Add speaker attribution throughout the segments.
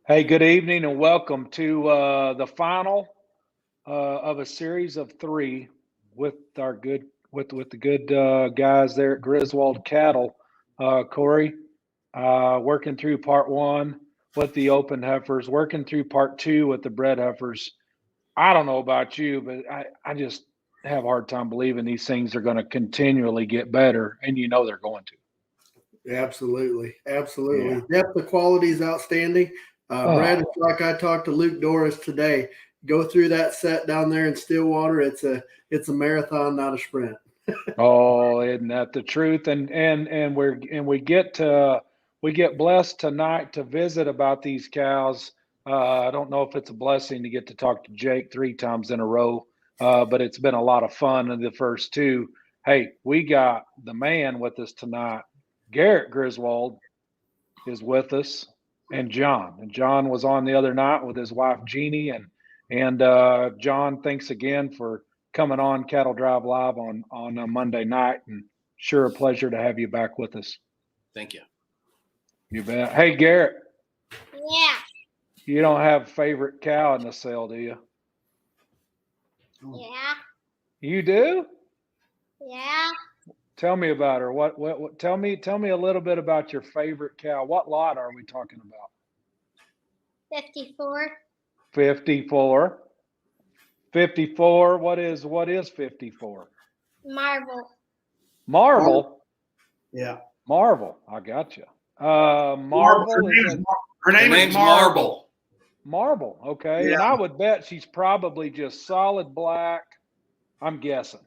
Speaker 1: Hey, good evening and welcome to the final of a series of three with our good with the good guys there at Griswold Cattle. Corey, working through part one with the open heifers, working through part two with the bred heifers. I don't know about you, but I just have a hard time believing these things are going to continually get better, and you know they're going to.
Speaker 2: Absolutely.
Speaker 1: Yeah.
Speaker 2: Absolutely. Depth of quality is outstanding. Brad, it's like I talked to Luke Doris today. Go through that set down there in Stillwater. It's a marathon, not a sprint.
Speaker 1: Oh, isn't that the truth? We get blessed tonight to visit about these cows. I don't know if it's a blessing to get to talk to Jake three times in a row, but it's been a lot of fun in the first two. Hey, we got the man with us tonight. Garrett Griswold is with us, and John. And John was on the other night with his wife Jeannie, and John, thanks again for coming on Cattle Drive Live on a Monday night, and sure a pleasure to have you back with us.
Speaker 3: Thank you.
Speaker 1: You bet. Hey Garrett,
Speaker 4: Yeah.
Speaker 1: you don't have a favorite cow in the sale, do you?
Speaker 4: Yeah.
Speaker 1: You do?
Speaker 4: Yeah.
Speaker 1: Tell me about her. What tell me a little bit about your favorite cow. What lot are we talking about?
Speaker 4: 54.
Speaker 1: 54. 54. What is 54?
Speaker 4: Marble.
Speaker 1: Marble.
Speaker 2: Yeah.
Speaker 1: Marvel. I got you. Marvel.
Speaker 3: Her name is Marble.
Speaker 1: Marble. Okay.
Speaker 2: Yeah.
Speaker 1: And I would bet she's probably just solid black. I'm guessing.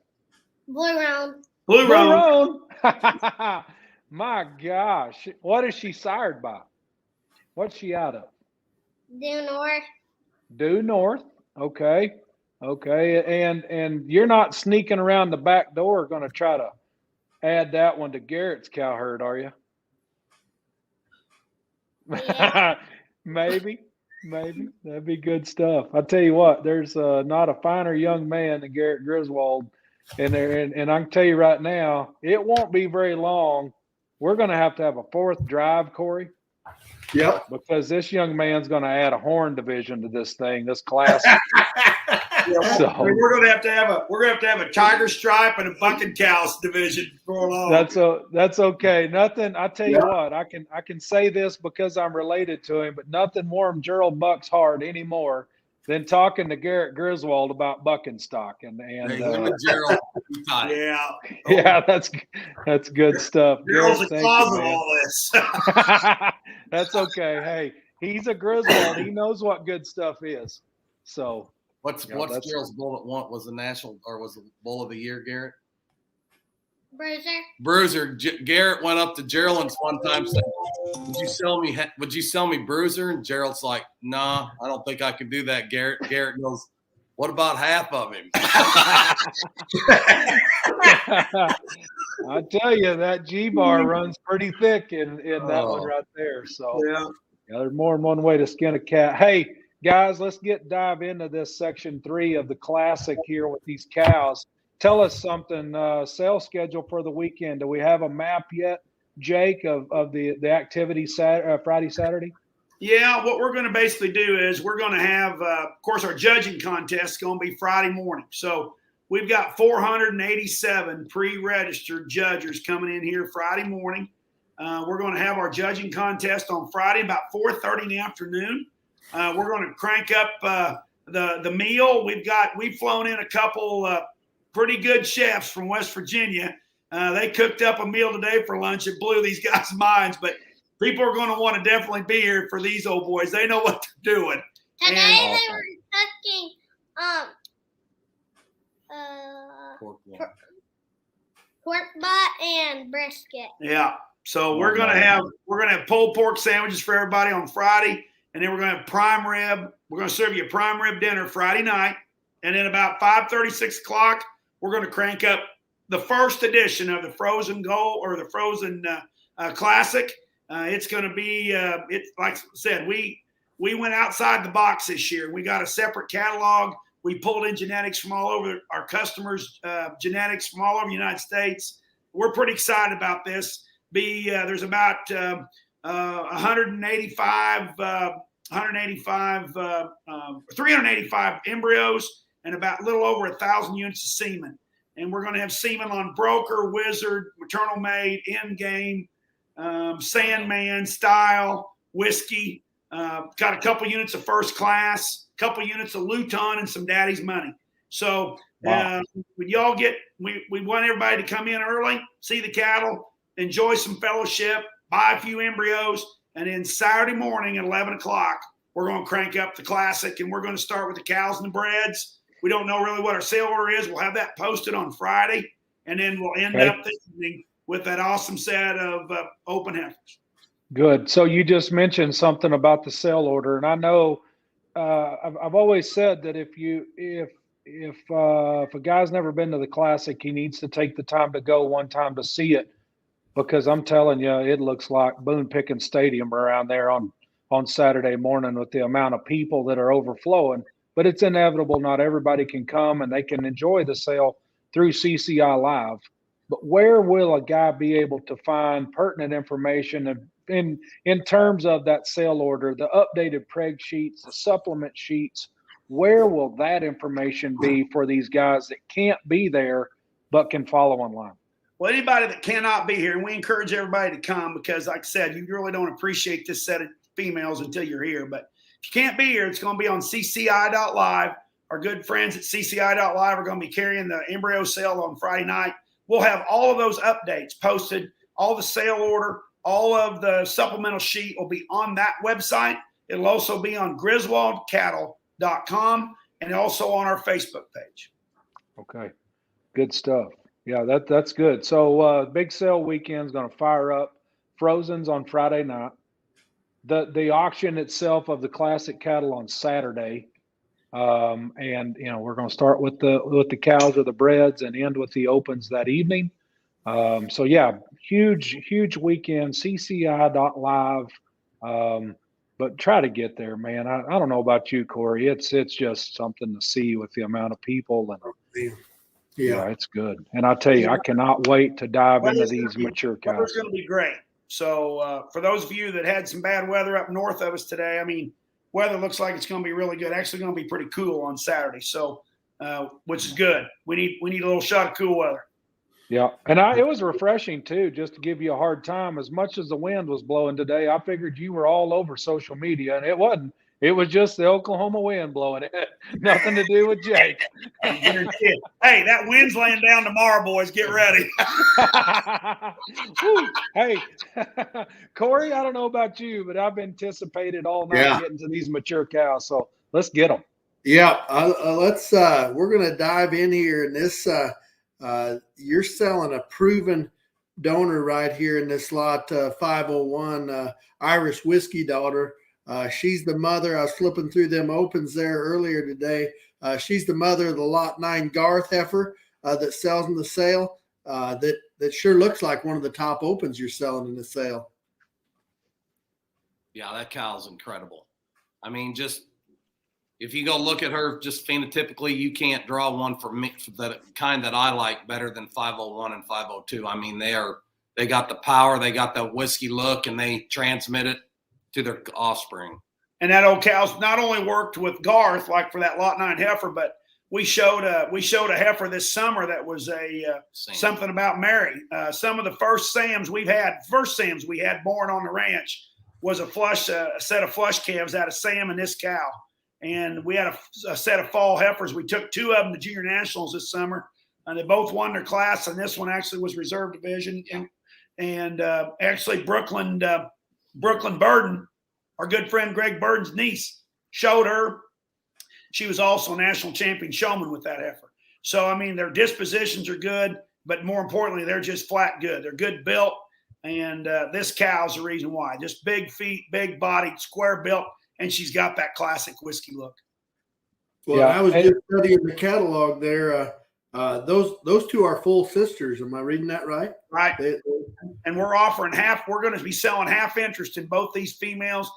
Speaker 4: Blue round.
Speaker 3: Blue Roan.
Speaker 1: Roan. My gosh. What is she sired by? What's she out of?
Speaker 4: Due north.
Speaker 1: Due North. Okay. Okay. And you're not sneaking around the back door going to try to add that one to Garrett's cow herd, are you?
Speaker 4: Yeah.
Speaker 1: Maybe that'd be good stuff. I tell you what, there's not a finer young man than Garrett Griswold, and I can tell you right now, it won't be very long. We're going to have a fourth drive, Corey,
Speaker 2: Yep.
Speaker 1: because this young man's going to add a horn division to this thing, this classic. So
Speaker 3: We're gonna have to have a tiger stripe and a bucking cows division for long.
Speaker 1: that's okay. Nothing. I tell you what, I can say this because I'm related to him, but nothing warmed Gerald Buck's heart anymore than talking to Garrett Griswold about bucking stock. And
Speaker 3: Gerald. Yeah.
Speaker 1: yeah, that's good stuff.
Speaker 3: Gerald's
Speaker 1: Garrett,
Speaker 3: the cause
Speaker 1: thank
Speaker 3: of
Speaker 1: you,
Speaker 3: all this.
Speaker 1: man. That's okay. Hey, he's a Griswold. He knows what good stuff is. So
Speaker 5: What's
Speaker 1: that's-
Speaker 5: Gerald's bull at one was the national or was the bull of the year, Garrett?
Speaker 4: Bruiser.
Speaker 5: Bruiser. Garrett went up to Gerald's one time and said, would you sell me Bruiser? And Gerald's like, nah, I don't think I can do that, Garrett. Garrett goes, what about half of him?
Speaker 1: I tell you, that G-bar runs pretty thick in that one right there. So
Speaker 3: Yeah.
Speaker 1: there's more than one way to skin a cat. Hey, guys, let's dive into this section 3 of the classic here with these cows. Tell us something, sales schedule for the weekend. Do we have a map yet, Jake, of the activity Friday, Saturday?
Speaker 3: Yeah, what we're going to basically do is we're going to have, of course, our judging contest is going to be Friday morning. So we've got 487 pre-registered judges coming in here Friday morning. We're going to have our judging contest on Friday about 4:30 in the afternoon. We're going to crank up the meal. We've flown in a couple pretty good chefs from West Virginia. They cooked up a meal today for lunch. It blew these guys' minds, but people are going to want to definitely be here for these old boys. They know what they're doing.
Speaker 4: Today
Speaker 3: And-
Speaker 4: they were cooking pork butt and brisket.
Speaker 3: Yeah. So we're gonna have pulled pork sandwiches for everybody on Friday, and then we're gonna have prime rib. We're gonna serve you a prime rib dinner Friday night, and then about 5:30, 6 o'clock, we're gonna crank up the first edition of the Frozen Gold or the Frozen Classic. It's gonna be like I said, we went outside the box this year. We got a separate catalog. We pulled in genetics from all over our customers, genetics from all over the United States. We're pretty excited about this. There's about 185 385 embryos and about a little over 1,000 units of semen. And we're going to have semen on Broker, Wizard, Maternal Maid, Endgame, Sandman, Style, Whiskey. Got a couple units of First Class, a couple units of Luton, and some Daddy's Money. So when y'all we want everybody to come in early, see the cattle, enjoy some fellowship, buy a few embryos, and then Saturday morning at 11 o'clock, we're going to crank up the Classic, and we're going to start with the cows and the breds. We don't know really what our sale order is. We'll have that posted on Friday, and then we'll end up this evening with that awesome set of open heifers.
Speaker 1: Good. So you just mentioned something about the sale order, and I know I've always said that if a guy's never been to the Classic, he needs to take the time to go one time to see it, because I'm telling you, it looks like Boone Pickens Stadium around there on Saturday morning with the amount of people that are overflowing. But it's inevitable. Not everybody can come, and they can enjoy the sale through CCI Live. But where will a guy be able to find pertinent information in terms of that sale order, the updated preg sheets, the supplement sheets? Where will that information be for these guys that can't be there but can follow online?
Speaker 3: Well, anybody that cannot be here, and we encourage everybody to come, because like I said, you really don't appreciate this set of females until you're here. But if you can't be here, it's going to be on CCI.live. Our good friends at CCI.live are going to be carrying the embryo sale on Friday night. We'll have all of those updates posted, all the sale order, all of the supplemental sheet will be on that website. It'll also be on griswoldcattle.com and also on our Facebook page.
Speaker 1: Okay, good stuff. Yeah, that's good. So big sale weekend's going to fire up. Frozen's on Friday night. The auction itself of the Classic cattle on Saturday, and we're going to start with the cows or the breds and end with the opens that evening. So yeah, huge weekend. CCI.live, but try to get there, man. I don't know about you, Corey. It's just something to see with the amount of people, and yeah, it's good. And I tell you, I cannot wait to dive into these mature cows.
Speaker 3: Weather's going to be great. So for those of you that had some bad weather up north of us today, I mean, weather looks like it's going to be really good. Actually going to be pretty cool on Saturday. So, which is good. We need a little shot of cool weather.
Speaker 1: Yeah. And it was refreshing too, just to give you a hard time. As much as the wind was blowing today, I figured you were all over social media, and it wasn't. It was just the Oklahoma wind blowing. It had nothing to do with Jake.
Speaker 3: Hey, that wind's laying down tomorrow, boys. Get ready.
Speaker 1: Hey, Corey, I don't know about you, but I've anticipated all night getting to these mature cows. So let's get them.
Speaker 2: Yeah, let's. We're going to dive in here, and this. You're selling a proven donor right here in this lot 501 Irish whiskey daughter. She's the mother. I was flipping through them opens there earlier today. She's the mother of the lot 9 Garth heifer that sells in the sale. That sure looks like one of the top opens you're selling in the sale.
Speaker 5: Yeah, that cow's incredible. I mean, just if you go look at her just phenotypically, you can't draw one for me, for the kind that I like better than 501 and 502. I mean, they got the power, they got the whiskey look, and they transmit it to their offspring.
Speaker 3: And that old cow's not only worked with Garth, like for that lot 9 heifer, but we showed a heifer this summer that was something about Mary. Some of the first Sams we had born on the ranch was a set of flush calves out of Sam and this cow. And we had a set of fall heifers. We took 2 of them to junior nationals this summer, and they both won their class. And this one actually was reserve division. And actually Brooklyn Burden, our good friend Greg Burden's niece, showed her. She was also a national champion showman with that heifer. So, I mean, their dispositions are good, but more importantly, they're just flat good. They're good built, and this cow's the reason why. Just big feet, big bodied, square built, and she's got that classic whiskey look.
Speaker 2: Well, I was just studying the catalog there. Those 2 are full sisters. Am I reading that right?
Speaker 3: Right. And we're offering half. We're going to be selling half interest in both these females.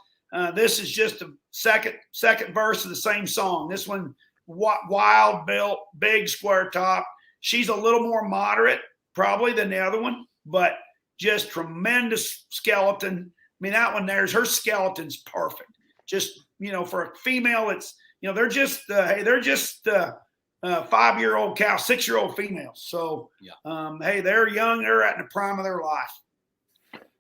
Speaker 3: This is just the second verse of the same song. This one, wild built, big square top. She's a little more moderate probably than the other one, but just tremendous skeleton. I mean, that one her skeleton's perfect. just, for a female, it's, they're just, hey, they're just 5-year-old cow, 6-year-old females. So, hey, they're young. They're at the prime of their life.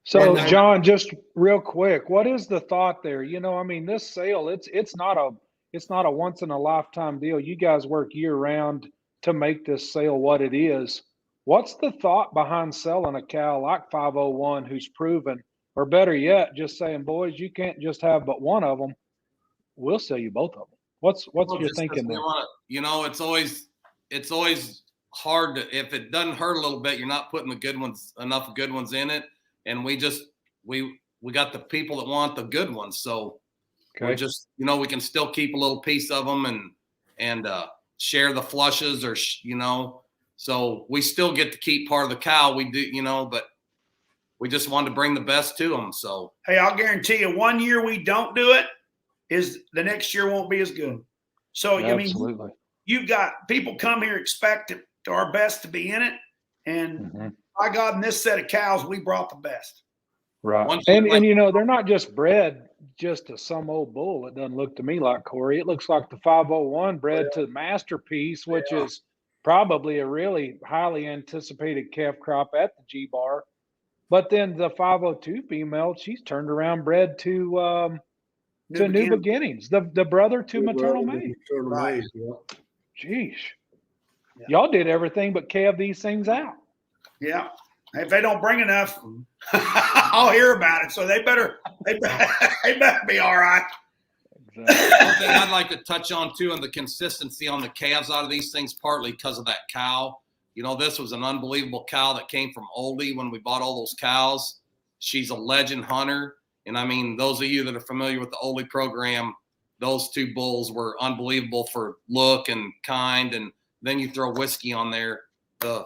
Speaker 1: So, John, just real quick, what is the thought there? This sale, it's not a once in a lifetime deal. You guys work year round to make this sale what it is. What's the thought behind selling a cow like 501 who's proven, or better yet, just saying, boys, you can't just have but one of them. We'll sell you both of them. What's your thinking there?
Speaker 5: It's always hard to, if it doesn't hurt a little bit, you're not putting enough good ones in it. And we got the people that want the good ones. So we just, we can still keep a little piece of them and share the flushes or, so we still get to keep part of the cow. We do, but we just wanted to bring the best to them. So,
Speaker 3: hey, I'll guarantee you 1 year we don't do it is the next year won't be as good. So,
Speaker 1: absolutely.
Speaker 3: You've got people come here expect our best to be in it. And by God, in this set of cows, we brought the best.
Speaker 1: Right. And they're not just bred just to some old bull. It doesn't look to me like, Corey. It looks like the 501 bred to Masterpiece, which is probably a really highly anticipated calf crop at the G-Bar. But then the 502 female, she's turned around bred to New Beginnings, the brother to Maternal Maid.
Speaker 3: Right.
Speaker 1: Jeez. Y'all did everything but calve these things out.
Speaker 3: Yeah. If they don't bring enough, I'll hear about it. So they better be all right.
Speaker 5: Exactly. One thing I'd like to touch on too, and the consistency on the calves out of these things, partly because of that cow. This was an unbelievable cow that came from Oldie when we bought all those cows. She's a legend hunter. And those of you that are familiar with the Oldie program, those two bulls were unbelievable for look and kind. And then you throw whiskey on there. The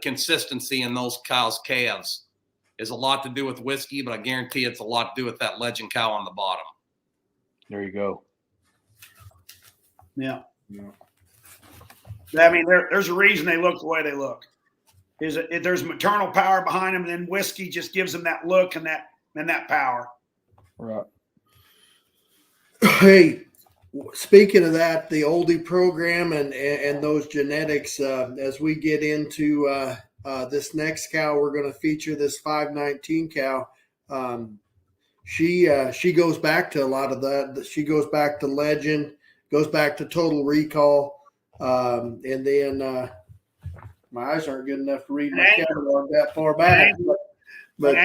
Speaker 5: consistency in those cows' calves is a lot to do with whiskey, but I guarantee it's a lot to do with that legend cow on the bottom.
Speaker 1: There you go.
Speaker 3: Yeah. There's a reason they look the way they look. There's maternal power behind them, and then whiskey just gives them that look and that power.
Speaker 1: Right.
Speaker 2: Hey, speaking of that, the Oldie program and those genetics, as we get into this next cow, we're going to feature this 519 cow. She goes back to a lot of that. She goes back to Legend, goes back to Total Recall, and then my eyes aren't good enough to read my catalog that far back. But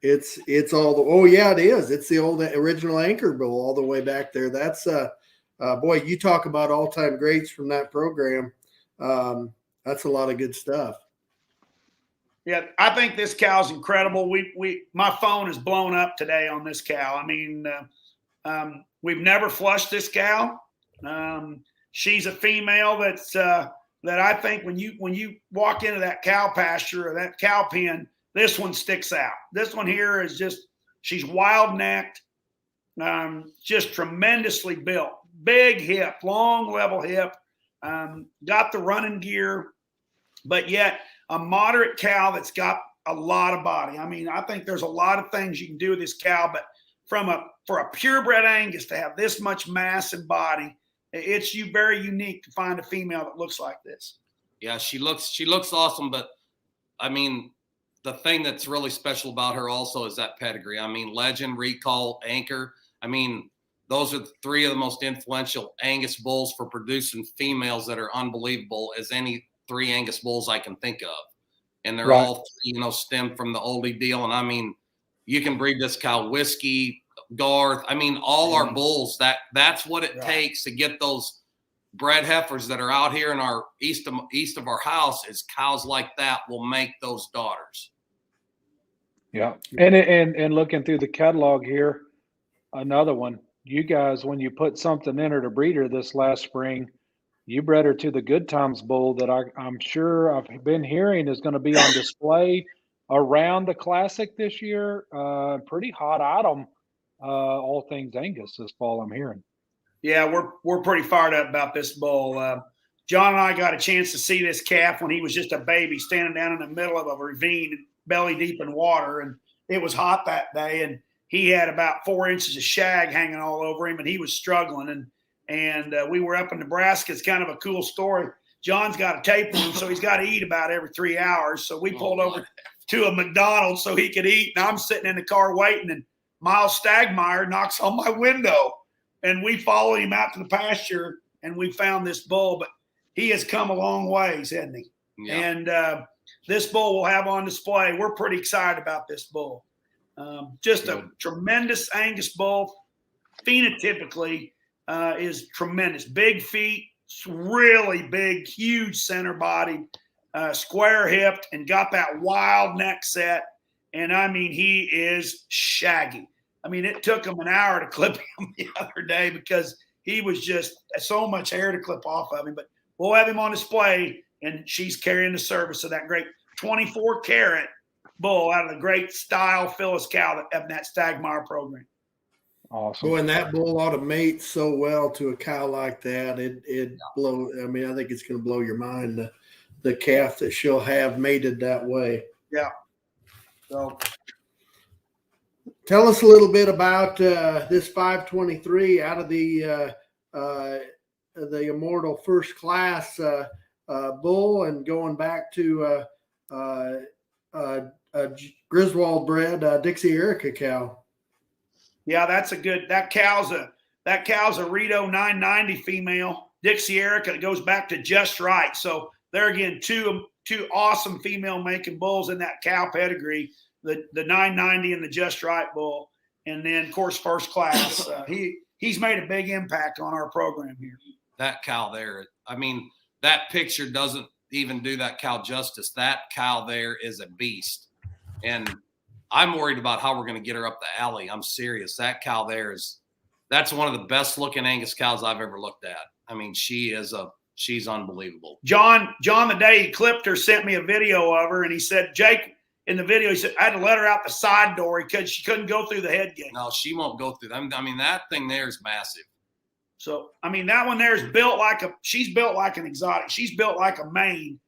Speaker 2: it's all the it is. It's the old original Anchor Bull all the way back there. That's boy, you talk about all-time greats from that program. That's a lot of good stuff.
Speaker 3: Yeah, I think this cow's incredible. My phone is blown up today on this cow. We've never flushed this cow. She's a female that I think when you walk into that cow pasture or that cow pen, this one sticks out. This one here is she's wild necked, just tremendously built, big hip, long level hip, got the running gear, but yet a moderate cow that's got a lot of body. I think there's a lot of things you can do with this cow, but for a purebred Angus to have this much mass and body, it's very unique to find a female that looks like this.
Speaker 5: Yeah, she looks awesome, but the thing that's really special about her also is that pedigree. Legend, Recall, Anchor. Those are three of the most influential Angus bulls for producing females that are unbelievable as any three Angus bulls I can think of. And they're all, stemmed from the Oldie deal. And you can breed this cow whiskey, Garth. All our bulls, that's what it takes to get those bred heifers that are out here in our east of our house. Is cows like that will make those daughters.
Speaker 1: Yeah. And looking through the catalog here, another one, you guys, when you put something in her to breed her this last spring, you bred her to the Good Times bull that I'm sure I've been hearing is going to be on display around the Classic this year. Pretty hot item, all things Angus this fall, I'm hearing.
Speaker 3: Yeah, we're pretty fired up about this bull. John and I got a chance to see this calf when he was just a baby standing down in the middle of a ravine, belly deep in water, and it was hot that day. And he had about 4 inches of shag hanging all over him, and he was struggling. And we were up in Nebraska. It's kind of a cool story. John's got a tape room, so he's got to eat about every 3 hours. So we pulled over to a McDonald's so he could eat, and I'm sitting in the car waiting, and Miles Stagmeyer knocks on my window, and we followed him out to the pasture, and we found this bull. But he has come a long ways, hasn't he?
Speaker 5: Yeah.
Speaker 3: And this bull we'll have on display. We're pretty excited about this bull. Just a tremendous Angus bull. Phenotypically is tremendous. Big feet, really big, huge center body, square hipped, and got that wild neck set. And I mean, he is shaggy. I mean, it took him an hour to clip him the other day because he was just so much hair to clip off of him. But we'll have him on display, and she's carrying the service of that great 24-carat bull out of the great style Phyllis cow of that Stagmeyer program.
Speaker 1: Awesome.
Speaker 2: Boy, and that bull ought to mate so well to a cow like that. It blow. I mean, I think it's going to blow your mind, the calf that she'll have mated that way.
Speaker 3: Yeah. So
Speaker 2: tell us a little bit about this 523 out of the Immortal First Class bull, and going back to Griswold bred Dixie Erica cow.
Speaker 3: yeah, that cow's a Rito 990 female. Dixie Erica goes back to Just Right. So there again, two awesome female making bulls in that cow pedigree, the 990 and the Just Right bull. And then of course, First Class. He's made a big impact on our program here.
Speaker 5: That cow there, I mean, that picture doesn't even do that cow justice. That cow there is a beast. And I'm worried about how we're going to get her up the alley. I'm serious. That cow there that's one of the best looking Angus cows I've ever looked at. I mean, she's unbelievable.
Speaker 3: John, the day he clipped her, sent me a video of her, and he said, Jake, in the video, he said, I had to let her out the side door because she couldn't go through the head gate.
Speaker 5: No, she won't go through them. I mean, that thing there is massive.
Speaker 3: So, I mean, that one there is she's built like an exotic. She's built like a Maine,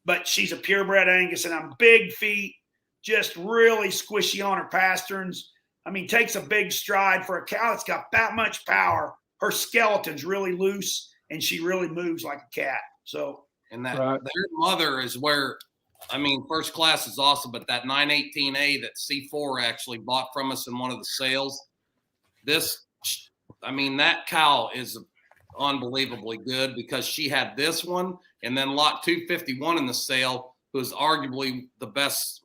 Speaker 3: but she's a purebred Angus, and I'm big feet, just really squishy on her pasterns. I mean, takes a big stride for a cow that's got that much power. Her skeleton's really loose, and she really moves like a cat. So,
Speaker 5: and their mother is where, I mean, First Class is awesome, but that 918A that C4 actually bought from us in one of the sales, that cow is unbelievably good because she had this one, and then lot 251 in the sale, who is arguably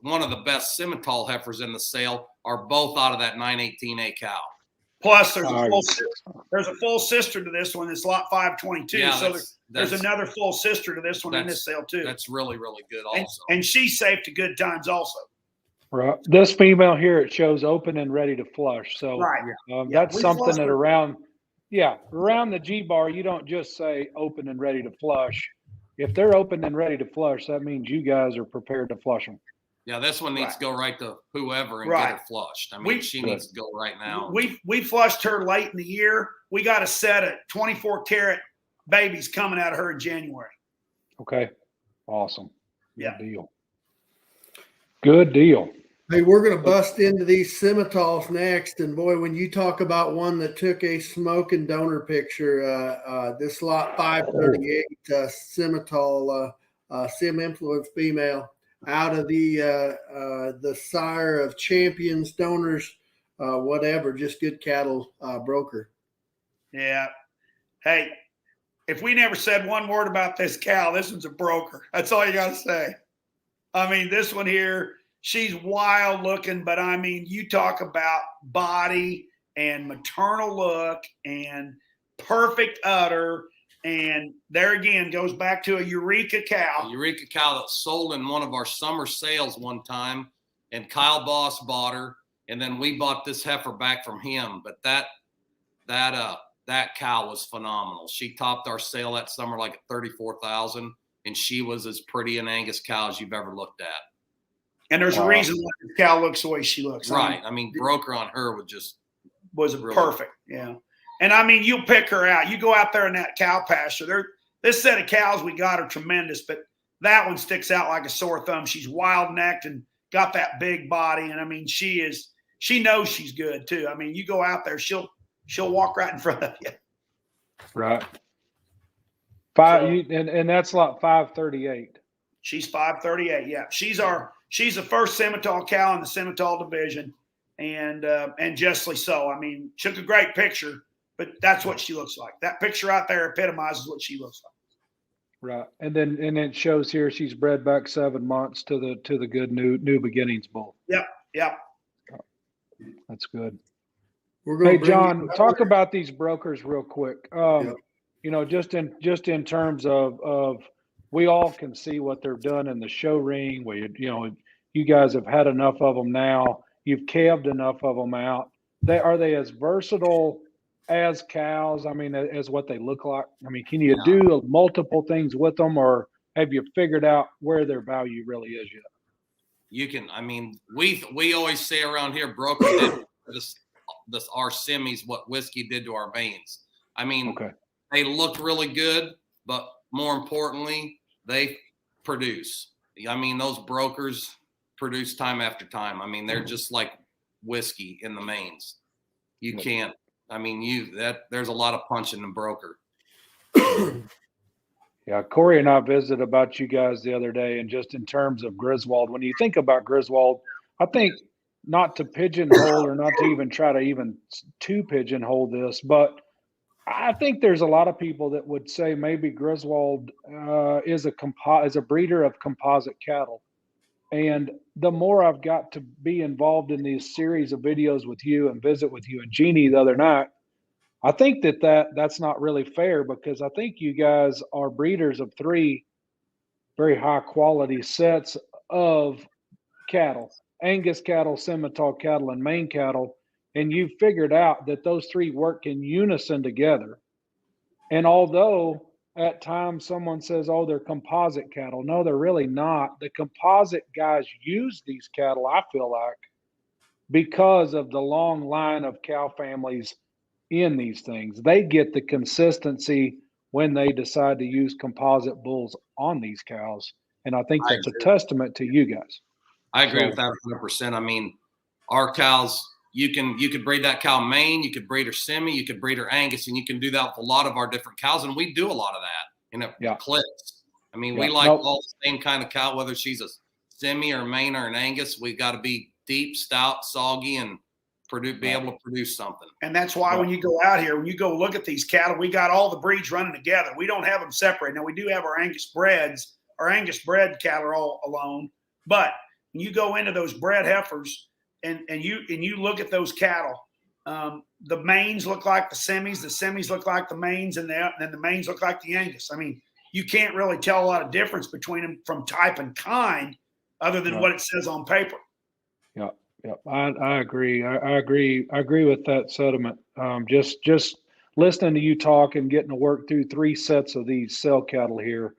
Speaker 5: one of the best Simmental heifers in the sale, are both out of that 918A cow.
Speaker 3: Plus, there's a full sister to this one. It's lot 522.
Speaker 5: Yeah,
Speaker 3: so there's another full sister to this one in this sale too.
Speaker 5: That's really, really good also.
Speaker 3: And she's safe to good times also.
Speaker 1: Right. This female here, it shows open and ready to flush. So
Speaker 3: right.
Speaker 1: That's something that around the G bar, you don't just say open and ready to flush. If they're open and ready to flush, that means you guys are prepared to flush them.
Speaker 5: Yeah, this one needs to go right to whoever and get her flushed. I mean, she needs to go right now.
Speaker 3: We flushed her late in the year. We got a set of 24-carat babies coming out of her in January.
Speaker 1: Okay. Awesome.
Speaker 3: Yeah.
Speaker 1: Good deal.
Speaker 2: Hey, we're going to bust into these Simmentals next. And boy, when you talk about one that took a smoking donor picture, this lot 538 Simmental, Sim Influence female, out of the sire of champions, donors, whatever, just good cattle broker.
Speaker 3: Yeah. Hey, if we never said one word about this cow, this one's a broker. That's all you got to say. I mean, this one here, she's wild looking, but I mean, you talk about body and maternal look and perfect udder. And there again, goes back to a Eureka cow.
Speaker 5: A Eureka cow that sold in one of our summer sales one time, and Kyle Boss bought her, and then we bought this heifer back from him. But that cow was phenomenal. She topped our sale that summer like at $34,000, and she was as pretty an Angus cow as you've ever looked at.
Speaker 3: And there's a reason why this cow looks the way she looks.
Speaker 5: Right. I mean, broker on her was
Speaker 3: really perfect. Yeah. And I mean, you'll pick her out. You go out there in that cow pasture. This set of cows we got are tremendous, but that one sticks out like a sore thumb. She's wild necked and got that big body. And I mean, she's she knows she's good too. I mean, you go out there, she'll walk right in front of you.
Speaker 1: Right.
Speaker 3: So-
Speaker 1: And that's like 538.
Speaker 3: She's 538. Yeah, she's the first Simmental cow in the Simmental division, and justly so. I mean, took a great picture, but that's what she looks like. That picture right there epitomizes what she looks like.
Speaker 1: Right. And it shows here she's bred back 7 months to the good new beginnings bull.
Speaker 3: Yep.
Speaker 1: That's good.
Speaker 2: We're going
Speaker 1: Hey, John, talk about these brokers real quick.
Speaker 2: Yep.
Speaker 1: You know, just in terms of we all can see what they're done in the show ring. You guys have had enough of them now. You've calved enough of them out. Are they as versatile as cows? I mean, as what they look like. I mean, can you do multiple things with them, or have you figured out where their value really is yet?
Speaker 5: You can. I mean, we always say around here, broker did our semis what whiskey did to our veins. I mean,
Speaker 1: Okay.
Speaker 5: They look really good, but more importantly, they produce. I mean, those brokers produce time after time. I mean, they're just like whiskey in the mains. You can't. I mean, there's a lot of punch in the broker.
Speaker 1: Yeah, Corey and I visited about you guys the other day, and just in terms of Griswold, when you think about Griswold, I think not to pigeonhole or not to even try to pigeonhole this, but I think there's a lot of people that would say maybe Griswold is a breeder of composite cattle. And the more I've got to be involved in these series of videos with you and visit with you and Jeannie the other night, I think that's not really fair, because I think you guys are breeders of 3 very high quality sets of cattle: Angus cattle, Simmental cattle, and Maine cattle. And you've figured out that those 3 work in unison together. And although at times someone says, oh, they're composite cattle, no, they're really not. The composite guys use these cattle, I feel like, because of the long line of cow families in these things. They get the consistency when they decide to use composite bulls on these cows. And I think that's a testament to you guys.
Speaker 5: I agree with that 100%. I mean, our cows, you could breed that cow Maine, you could breed her semi, you could breed her Angus, and you can do that with a lot of our different cows. And we do a lot of that in clips. I mean, we like all the same kind of cow, whether she's a semi or Maine or an Angus. We got to be deep, stout, soggy, and be able to produce something.
Speaker 3: And that's why when you go out here, when you go look at these cattle, we got all the breeds running together. We don't have them separate. Now, we do have our Angus breds. Our Angus bred cattle are all alone. But when you go into those bred heifers and you look at those cattle, the mains look like the semis look like the mains, and then the mains look like the Angus. I mean, you can't really tell a lot of difference between them from type and kind, other than what it says on paper.
Speaker 1: Yeah. I agree. I agree with that sentiment. Just listening to you talk and getting to work through 3 sets of these cell cattle here,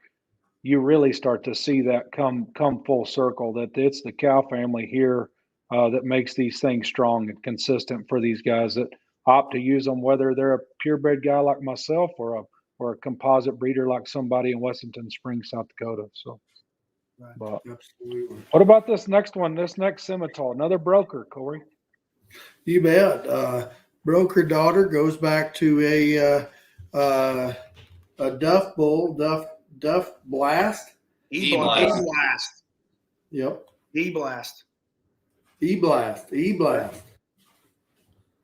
Speaker 1: you really start to see that come full circle, that it's the cow family here that makes these things strong and consistent for these guys that opt to use them, whether they're a purebred guy like myself or a composite breeder like somebody in Wessington Springs, South Dakota. So, but
Speaker 2: Absolutely.
Speaker 1: what about this next one? This next Simmental, another broker, Corey?
Speaker 2: You bet. Broker daughter goes back to a Duff bull, Duff Blast.
Speaker 3: E-Blast.
Speaker 2: Yep.
Speaker 3: E-Blast.
Speaker 2: E-Blast.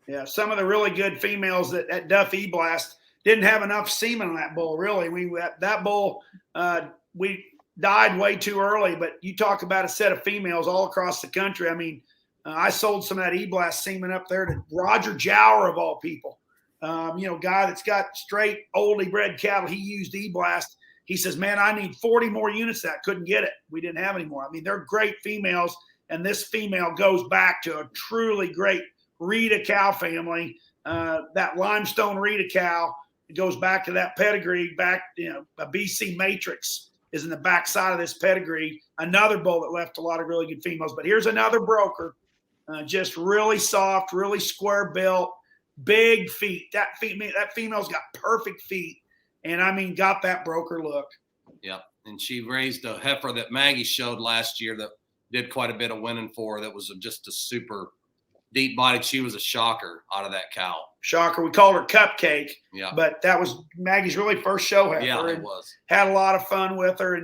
Speaker 3: Yeah, some of the really good females at Duff E-Blast didn't have enough semen on that bull, really. That bull, we died way too early, but you talk about a set of females all across the country. I mean, I sold some of that E-Blast semen up there to Roger Jower, of all people. Guy that's got straight oldie bred cattle. He used E-Blast. He says, man, I need 40 more units of that. Couldn't get it. We didn't have any more. I mean, they're great females, and this female goes back to a truly great Rita cow family. That limestone Rita cow, it goes back to that pedigree, a BC matrix is in the backside of this pedigree. Another bull that left a lot of really good females. But here's another broker, just really soft, really square built, big feet. That female's got perfect feet, and I mean, got that broker look.
Speaker 5: Yep. And she raised a heifer that Maggie showed last year that did quite a bit of winning for her. That was just a super deep bodied. She was a shocker out of that cow.
Speaker 3: Shocker. We called her Cupcake.
Speaker 5: Yeah.
Speaker 3: But that was Maggie's really first show heifer.
Speaker 5: Yeah, it
Speaker 3: and
Speaker 5: was.
Speaker 3: Had a lot of fun with her.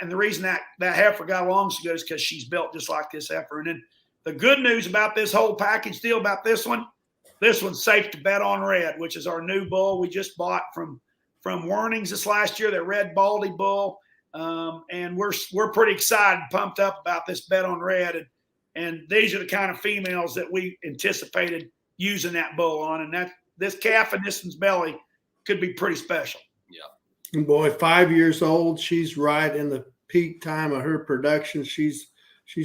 Speaker 3: And the reason that heifer got along so good is because she's built just like this heifer. And then the good news about this whole package deal about this one's safe to bet on red, which is our new bull we just bought from Wernings this last year, that red Baldy bull. And we're pretty excited, pumped up about this bet on red. And these are the kind of females that we anticipated using that bull on. And that this calf in this one's belly could be pretty special.
Speaker 5: Yeah.
Speaker 2: And boy, 5 years old. She's right in the peak time of her production. She's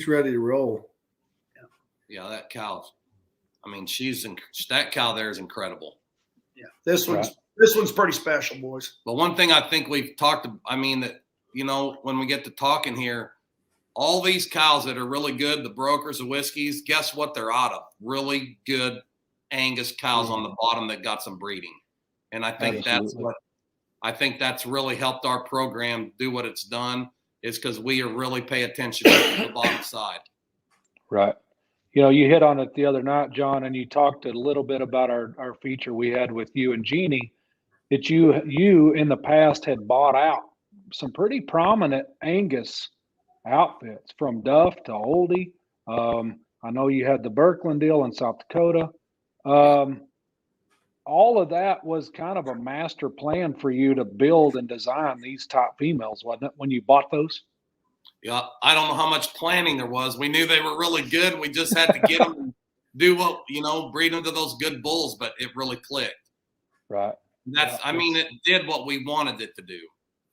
Speaker 2: ready to roll.
Speaker 5: Yeah, that cow. I mean, that cow there is incredible.
Speaker 3: Yeah, this one's pretty special, boys.
Speaker 5: But one thing I think we've talked, I mean, that, you know, when we get to talking here, all these cows that are really good, the brokers, the whiskeys, guess what they're out of? Really good Angus cows on the bottom that got some breeding. And I think that's really helped our program do what it's done, is because we are really pay attention to the bottom side.
Speaker 1: Right. You know, you hit on it the other night, John, and you talked a little bit about our feature we had with you and Jeannie, that you in the past had bought out some pretty prominent Angus outfits, from Duff to Oldie. I know you had the Birkeland deal in South Dakota. All of that was kind of a master plan for you to build and design these top females, wasn't it, when you bought those?
Speaker 5: Yeah, I don't know how much planning there was. We knew they were really good. We just had to get them and do what, you know, breed them to those good bulls, but it really clicked.
Speaker 1: Right.
Speaker 5: I mean, it did what we wanted it to do.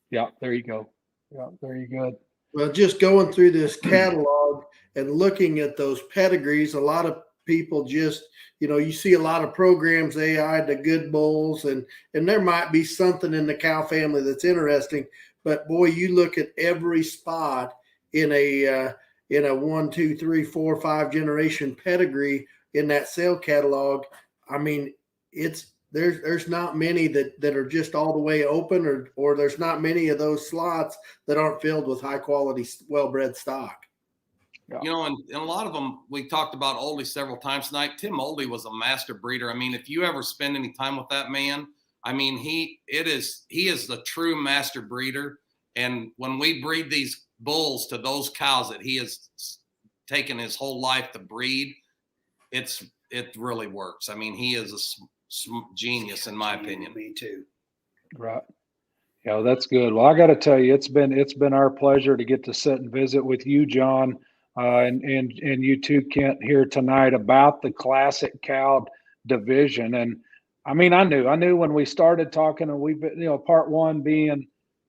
Speaker 1: Yeah, there you go. Yeah, very good.
Speaker 2: Well, just going through this catalog and looking at those pedigrees, a lot of people just, you know, you see a lot of programs, AI, the good bulls, and there might be something in the cow family that's interesting. But boy, you look at every spot in a 1, 2, 3, 4, 5 generation pedigree in that sale catalog. I mean, there's not many that are just all the way open, or there's not many of those slots that aren't filled with high quality, well-bred stock.
Speaker 1: Yeah.
Speaker 5: You know, and a lot of them, we talked about Oldie several times tonight. Tim Oldie was a master breeder. I mean, if you ever spend any time with that man, I mean, he is the true master breeder. And when we breed these bulls to those cows that he has taken his whole life to breed, it really works. I mean, he is a genius, in my opinion.
Speaker 3: Me too.
Speaker 1: Right. Yeah, that's good. Well, I got to tell you, it's been our pleasure to get to sit and visit with you, John, and you too, Kent, here tonight about the classic cow division. And I mean, I knew when we started talking, and we've been, you know, part one being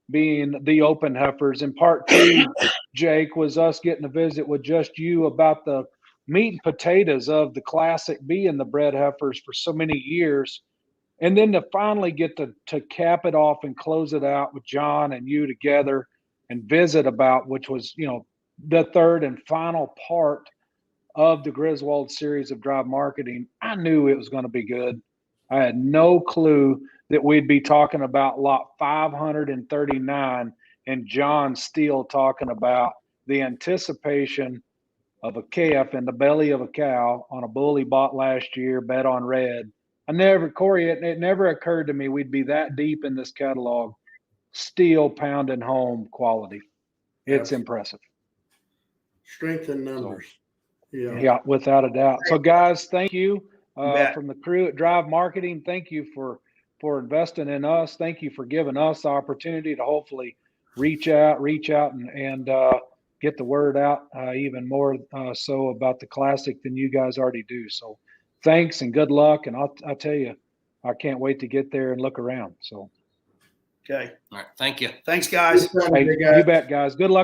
Speaker 1: the open heifers, and part two, Jake, was us getting to visit with just you about the meat and potatoes of the classic being the bred heifers for so many years. And then to finally get to cap it off and close it out with John and you together and visit about, which was, you know, the third and final part of the Griswold series of drive marketing. I knew it was going to be good. I had no clue that we'd be talking about lot 539 and John Steele talking about the anticipation of a calf in the belly of a cow on a bull he bought last year, bet on red. Corey, it never occurred to me we'd be that deep in this catalog, still pounding home quality. It's impressive.
Speaker 2: Strength in numbers.
Speaker 1: Yeah, without a doubt. So, guys, thank you from the crew at Drive Marketing. Thank you for investing in us. Thank you for giving us the opportunity to hopefully reach out and get the word out even more so about the classic than you guys already do. So thanks and good luck. And I'll tell you, I can't wait to get there and look around. So.
Speaker 3: Okay.
Speaker 5: All right. Thank you.
Speaker 3: Thanks, guys.
Speaker 1: Hey, you bet, guys. Good luck.